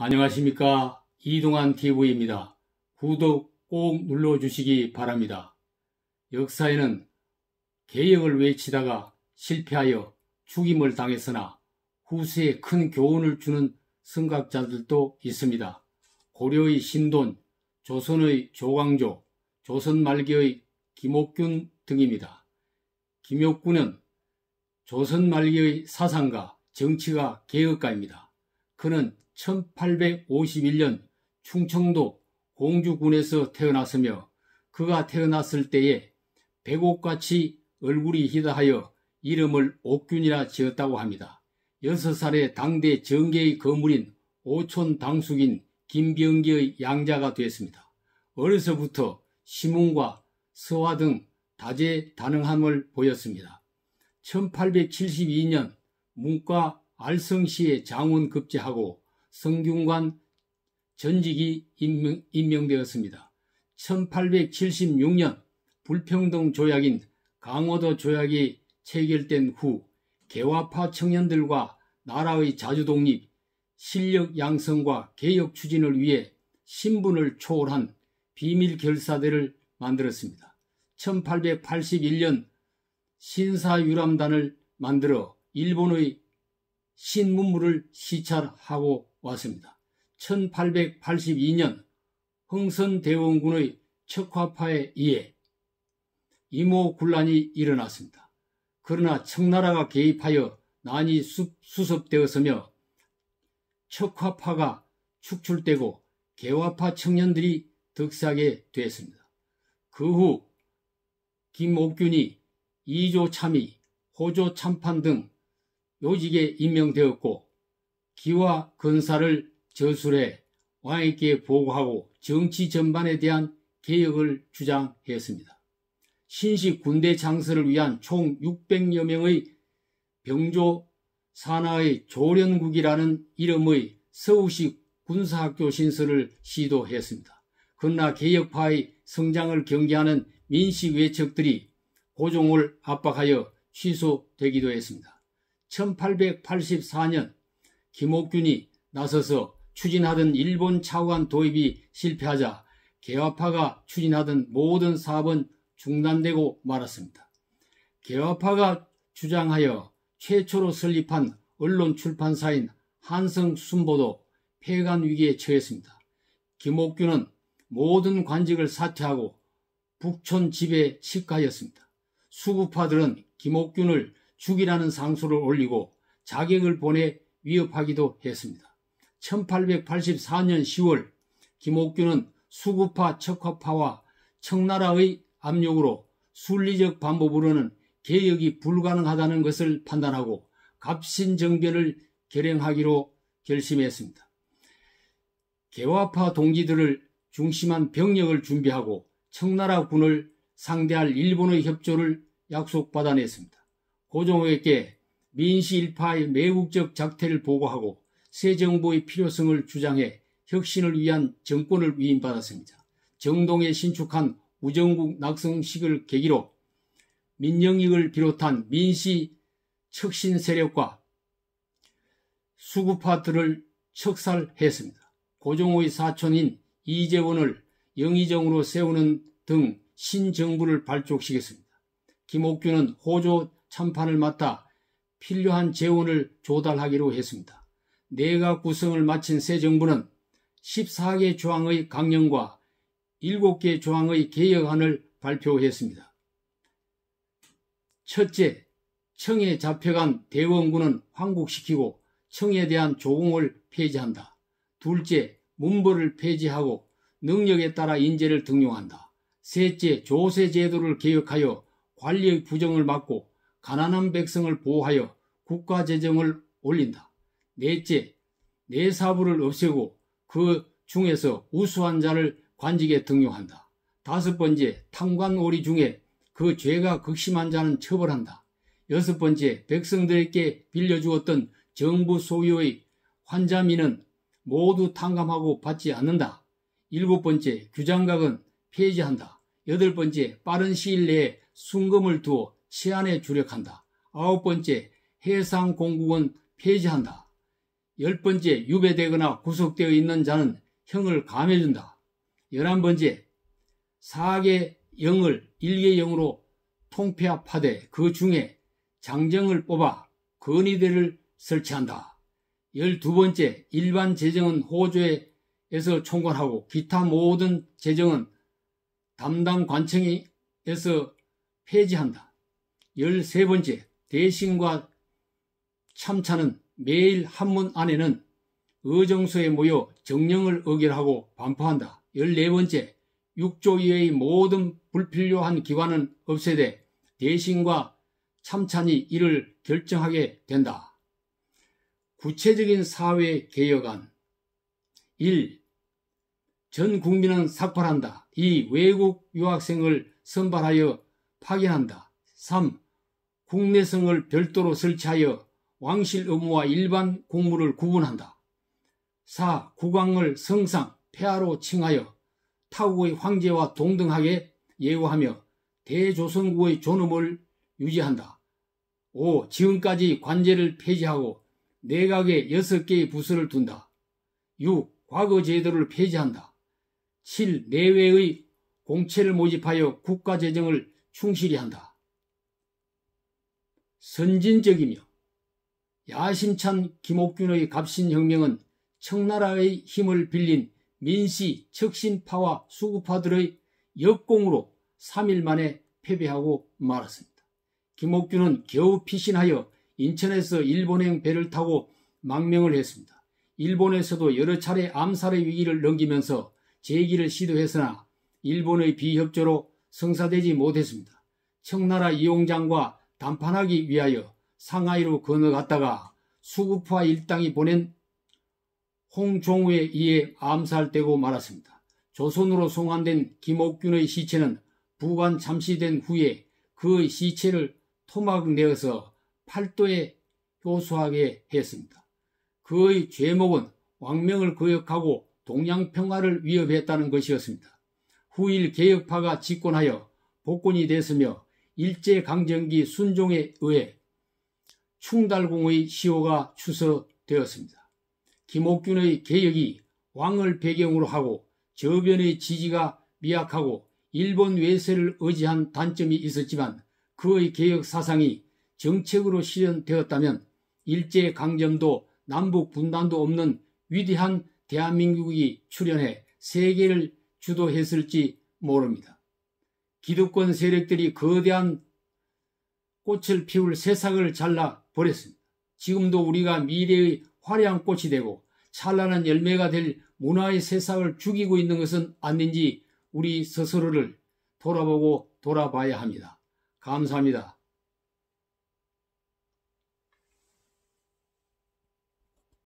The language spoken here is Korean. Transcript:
안녕하십니까. 이동환TV입니다. 구독 꼭 눌러주시기 바랍니다. 역사에는 개혁을 외치다가 실패하여 죽임을 당했으나 후세에 큰 교훈을 주는 선각자들도 있습니다. 고려의 신돈, 조선의 조광조, 조선 말기의 김옥균 등입니다. 김옥균은 조선 말기의 사상가, 정치가, 개혁가입니다. 그는 1851년 충청도 공주군에서 태어났으며 그가 태어났을 때에 백옥같이 얼굴이 희다하여 이름을 옥균이라 지었다고 합니다. 6살에 당대 정계의 거물인 오촌 당숙인 김병기의 양자가 되었습니다. 어려서부터 시문과 서화 등 다재다능함을 보였습니다. 1872년 문과 알성시에 장원 급제하고 성균관 전직이 임명되었습니다. 1876년 불평등 조약인 강화도 조약이 체결된 후 개화파 청년들과 나라의 자주독립, 실력 양성과 개혁 추진을 위해 신분을 초월한 비밀결사대를 만들었습니다. 1881년 신사유람단을 만들어 일본의 신문물을 시찰하고 왔습니다. 1882년 흥선대원군의 척화파에 의해 임오군란이 일어났습니다. 그러나 청나라가 개입하여 난이 수습되었으며 척화파가 축출되고 개화파 청년들이 득세하게 되었습니다. 그 후 김옥균이 이조 참의, 호조 참판 등 요직에 임명되었고 기와 건사를 저술해 왕에게 보고하고 정치 전반에 대한 개혁을 주장했습니다. 신식 군대 창설을 위한 총 600여 명의 병조 산하의 조련국이라는 이름의 서울식 군사학교 신설을 시도했습니다. 그러나 개혁파의 성장을 경계하는 민식 외척들이 고종을 압박하여 취소되기도 했습니다. 1884년 김옥균이 나서서 추진하던 일본 차관 도입이 실패하자 개화파가 추진하던 모든 사업은 중단되고 말았습니다. 개화파가 주장하여 최초로 설립한 언론 출판사인 한성순보도 폐간 위기에 처했습니다. 김옥균은 모든 관직을 사퇴하고 북촌 집에 식가하였습니다. 수구파들은 김옥균을 죽이라는 상소를 올리고 자객을 보내 위협하기도 했습니다. 1884년 10월 김옥균은 수구파 척화파와 청나라의 압력으로 순리적 방법으로는 개혁이 불가능하다는 것을 판단하고 갑신정변을 결행하기로 결심했습니다. 개화파 동지들을 중심한 병력을 준비하고 청나라 군을 상대할 일본의 협조를 약속받아냈습니다. 고종에게 민시일파의 매국적 작태를 보고하고 새 정부의 필요성을 주장해 혁신을 위한 정권을 위임받았습니다. 정동에 신축한 우정국 낙성식을 계기로 민영익을 비롯한 민시 척신 세력과 수구파들을 척살했습니다. 고종의 사촌인 이재원을 영의정으로 세우는 등 신정부를 발족시켰습니다. 김옥균은 호조 참판을 맡아 필요한 재원을 조달하기로 했습니다. 내각 구성을 마친 새 정부는 14개 조항의 강령과 7개 조항의 개혁안을 발표했습니다. 첫째, 청에 잡혀간 대원군은 황국시키고 청에 대한 조공을 폐지한다. 둘째, 문벌을 폐지하고 능력에 따라 인재를 등용한다. 셋째, 조세 제도를 개혁하여 관리의 부정을 막고 가난한 백성을 보호하여 국가 재정을 올린다. 넷째, 내사부를 없애고 그 중에서 우수한 자를 관직에 등용한다. 다섯 번째, 탕관오리 중에 그 죄가 극심한 자는 처벌한다. 여섯 번째, 백성들에게 빌려주었던 정부 소유의 환자민은 모두 탕감하고 받지 않는다. 일곱 번째, 규장각은 폐지한다. 여덟 번째, 빠른 시일 내에 순금을 두어 치안에 주력한다. 아홉 번째, 해상공국은 폐지한다. 10번째, 유배되거나 구속되어 있는 자는 형을 감해준다. 11번째, 4개 영을 1개 영으로 통폐합하되 그 중에 장정을 뽑아 건의대를 설치한다. 12번째, 일반 재정은 호조에서 총괄하고 기타 모든 재정은 담당 관청에서 폐지한다. 13번째, 대신과 참차는 매일 한문 안에는 의정소에 모여 정령을 의결하고 반포한다. 14번째, 6조 이외의 모든 불필요한 기관은 없애되 대신과 참찬이 이를 결정하게 된다. 구체적인 사회개혁안 1. 전 국민은 삭발한다. 2. 외국 유학생을 선발하여 파견한다. 3. 국내성을 별도로 설치하여 왕실 업무와 일반 공무를 구분한다. 4. 국왕을 성상, 폐하로 칭하여 타국의 황제와 동등하게 예우하며 대조선국의 존엄을 유지한다. 5. 지금까지 관제를 폐지하고 내각에 6개의 부서를 둔다. 6. 과거 제도를 폐지한다. 7. 내외의 공채를 모집하여 국가재정을 충실히 한다. 선진적이며 야심찬 김옥균의 갑신혁명은 청나라의 힘을 빌린 민씨, 척신파와 수구파들의 역공으로 3일 만에 패배하고 말았습니다. 김옥균은 겨우 피신하여 인천에서 일본행 배를 타고 망명을 했습니다. 일본에서도 여러 차례 암살의 위기를 넘기면서 재기를 시도했으나 일본의 비협조로 성사되지 못했습니다. 청나라 이용장과 담판하기 위하여 상하이로 건너갔다가 수구파 일당이 보낸 홍종우에 의해 암살되고 말았습니다. 조선으로 송환된 김옥균의 시체는 부관 잠시된 후에 그의 시체를 토막 내어서 팔도에 효수하게 했습니다. 그의 죄목은 왕명을 거역하고 동양평화를 위협했다는 것이었습니다. 후일 개혁파가 집권하여 복권이 됐으며 일제강점기 순종에 의해 충달공의 시호가 추서되었습니다. 김옥균의 개혁이 왕을 배경으로 하고 저변의 지지가 미약하고 일본 외세를 의지한 단점이 있었지만 그의 개혁 사상이 정책으로 실현되었다면 일제강점도 남북 분단도 없는 위대한 대한민국이 출현해 세계를 주도했을지 모릅니다. 기득권 세력들이 거대한 꽃을 피울 새싹을 잘라 버렸습니다. 지금도 우리가 미래의 화려한 꽃이 되고 찬란한 열매가 될 문화의 새싹을 죽이고 있는 것은 아닌지 우리 스스로를 돌아보고 돌아봐야 합니다. 감사합니다.